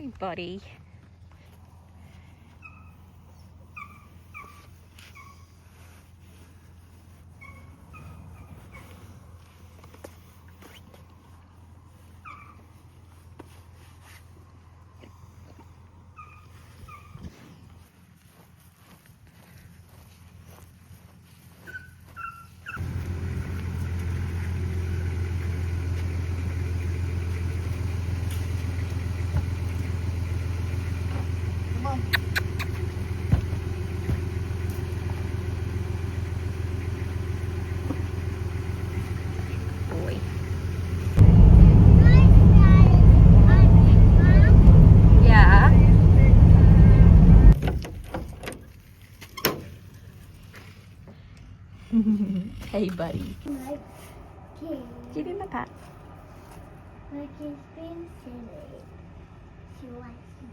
Hey, buddy. Boy. Yeah. Hey, buddy. Give him a pat. Like he's been silly. She wants me.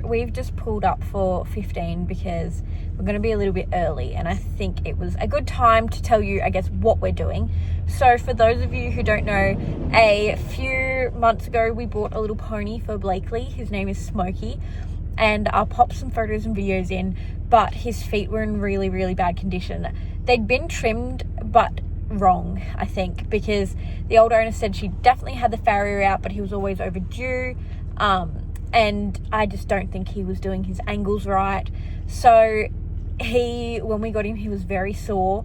We've just pulled up for 15 because we're going to be a little bit early, and I think it was a good time to tell you, I guess, what we're doing. So for those of you who don't know, a few months ago we bought a little pony for Blakely. His name is Smokey, and I'll pop some photos and videos in, but his feet were in really, really bad condition. They'd been trimmed, but wrong, I think, because the old owner said she definitely had the farrier out, but he was always overdue. And I just don't think he was doing his angles right. So when we got him, he was very sore.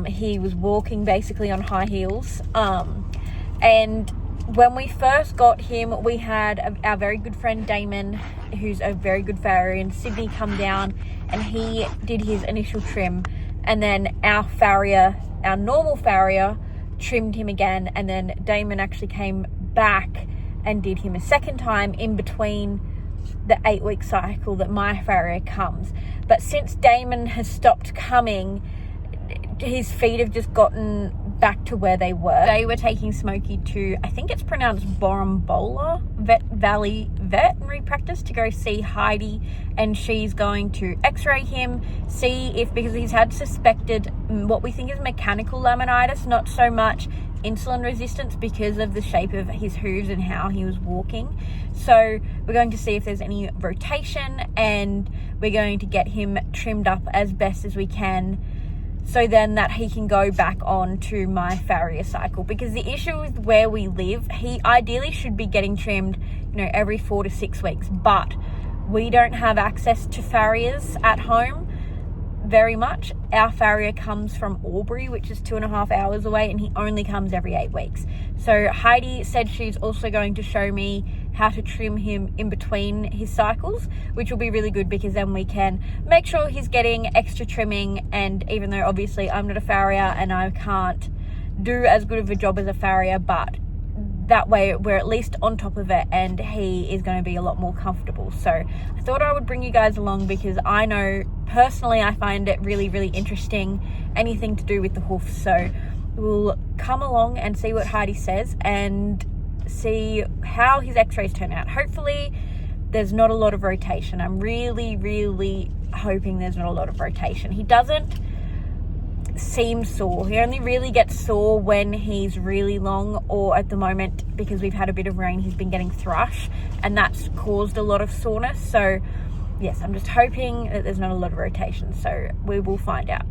He was walking basically on high heels. And when we first got him, we had our very good friend Damon, who's a very good farrier in Sydney, come down, and he did his initial trim. And then our normal farrier, trimmed him again. And then Damon actually came back and did him a second time in between the 8-week cycle that my farrier comes. But since Damon has stopped coming, his feet have just gotten back to where they were. Today we're taking Smokey to, I think it's pronounced Borombola Valley Vet practice, to go see Heidi, and she's going to x-ray him, see if, because he's had suspected what we think is mechanical laminitis, not so much insulin resistance because of the shape of his hooves and how he was walking. So we're going to see if there's any rotation, and we're going to get him trimmed up as best as we can, so then that he can go back on to my farrier cycle. Because the issue with where we live, he ideally should be getting trimmed, every 4 to 6 weeks, but we don't have access to farriers at home very much. Our farrier comes from Albury, which is 2.5 hours away, and he only comes every 8 weeks. So Heidi said she's also going to show me how to trim him in between his cycles, which will be really good, because then we can make sure he's getting extra trimming. And even though obviously I'm not a farrier and I can't do as good of a job as a farrier, but that way we're at least on top of it, and he is going to be a lot more comfortable. So I thought I would bring you guys along, because I know personally I find it really, really interesting, anything to do with the hoofs. So we'll come along and see what Heidi says and see how his x-rays turn out. Hopefully there's not a lot of rotation. I'm really, really hoping there's not a lot of rotation. He doesn't seem sore. He only really gets sore when he's really long, or at the moment, because we've had a bit of rain, he's been getting thrush, and that's caused a lot of soreness. So yes, I'm just hoping that there's not a lot of rotation. So we will find out.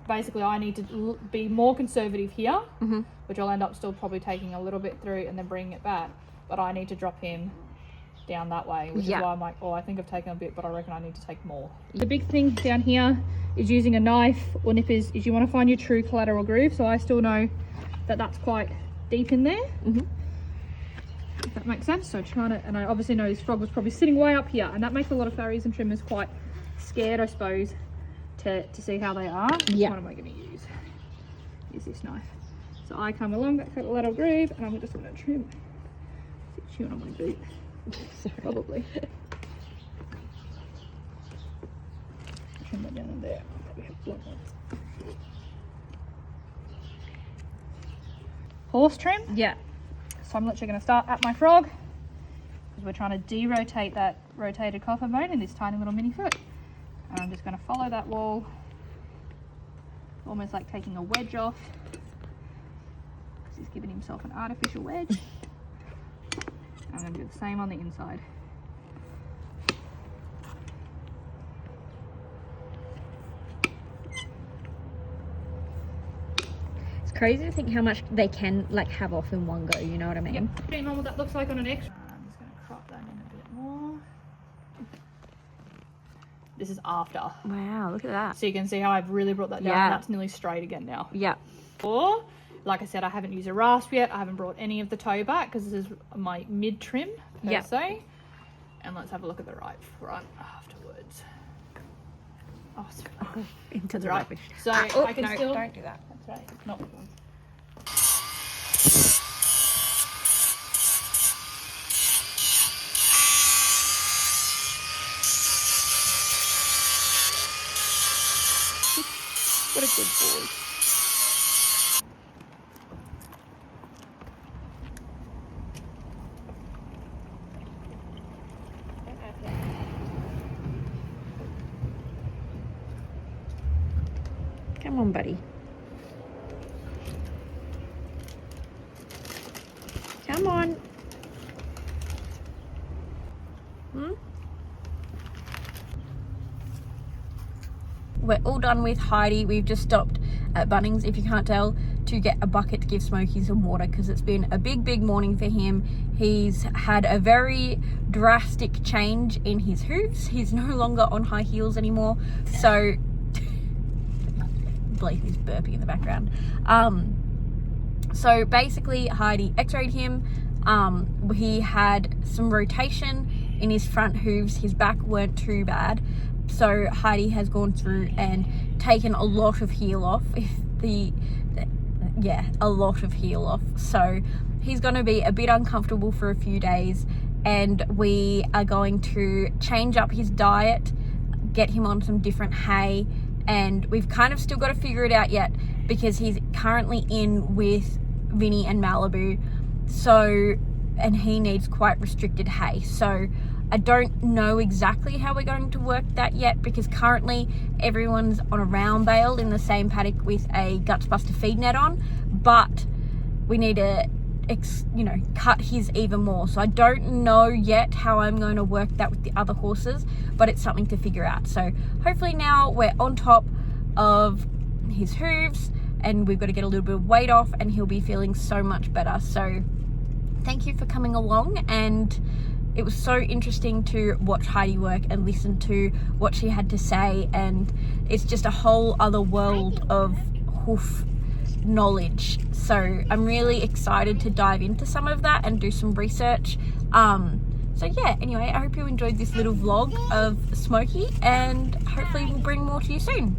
Basically, I need to be more conservative here, which I'll end up still probably taking a little bit through and then bringing it back. But I need to drop him down that way, which is why I'm like, I think I've taken a bit, but I reckon I need to take more. The big thing down here is using a knife or nippers is you want to find your true collateral groove. So I still know that that's quite deep in there. If that makes sense. So trying to, and I obviously know this frog was probably sitting way up here, and that makes a lot of farriers and trimmers quite scared, I suppose, to see how they are. Yeah. What am I going to use? Use this knife. So I come along that little groove, and I'm just going to trim. Chewing on my boot. Probably. Trim that down in there. Probably have one more. Horse trim. Yeah. So I'm literally going to start at my frog, because we're trying to de-rotate that rotated coffer bone in this tiny little mini foot. And I'm just going to follow that wall, almost like taking a wedge off, because he's giving himself an artificial wedge. I'm going to do the same on the inside. It's crazy to think how much they can like have off in one go, you know what I mean? Yep, depending on what that looks like on an X. I'm just going to crop that in a bit more. This is after. Wow, look at that. So you can see how I've really brought that down. Yeah. That's nearly straight again now. Yeah. Or, like I said, I haven't used a rasp yet. I haven't brought any of the toe back, because this is my mid trim per se. And let's have a look at the right front afterwards. Oh, it's Into that's the right. rubbish. So Oh, I can no, still. don't do that. That's right. It's not one. What a good boy. Come on, buddy. Come on. We're all done with Heidi. We've just stopped at Bunnings, if you can't tell, to get a bucket to give Smokey some water, because it's been a big morning for him. He's had a very drastic change in his hooves. He's no longer on high heels anymore. So, believe he's burping in the background. So basically Heidi x-rayed him. He had some rotation in his front hooves. His back weren't too bad. So Heidi has gone through and taken a lot of heel off. A lot of heel off. So he's going to be a bit uncomfortable for a few days, and we are going to change up his diet, get him on some different hay, and we've kind of still got to figure it out yet, because he's currently in with Vinny and Malibu, and he needs quite restricted hay. So I don't know exactly how we're going to work that yet, because currently everyone's on a round bale in the same paddock with a Gutsbuster feed net on, but we need to cut his even more. So I don't know yet how I'm going to work that with the other horses, but it's something to figure out. So hopefully now we're on top of his hooves, and we've got to get a little bit of weight off, and he'll be feeling so much better. So thank you for coming along, and it was so interesting to watch Heidi work and listen to what she had to say, and it's just a whole other world of hoof knowledge. So I'm really excited to dive into some of that and do some research. So yeah, anyway, I hope you enjoyed this little vlog of Smokey, and hopefully we'll bring more to you soon.